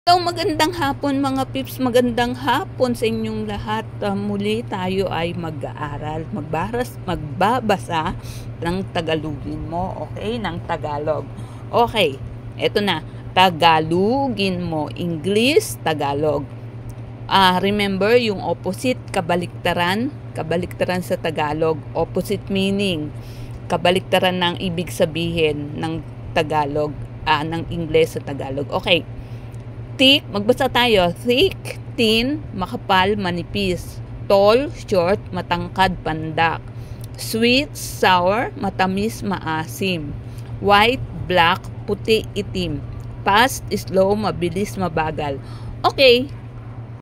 Hello, magandang hapon mga pips, magandang hapon sa inyong lahat. Muli tayo ay mag-aaral, magbabasa ng Tagalogin mo, okay? Ng Tagalog. Okay, eto na. Tagalogin mo, English, Tagalog. Remember yung opposite, kabaliktaran sa Tagalog, opposite meaning, kabaliktaran ng ibig sabihin ng Tagalog, ng Ingles sa Tagalog. Okay. Thick, magbasa tayo. Thick, thin, makapal, manipis. Tall, short, matangkad, pandak. Sweet, sour, matamis, maasim. White, black, puti, itim. Fast, slow, mabilis, mabagal. Okay,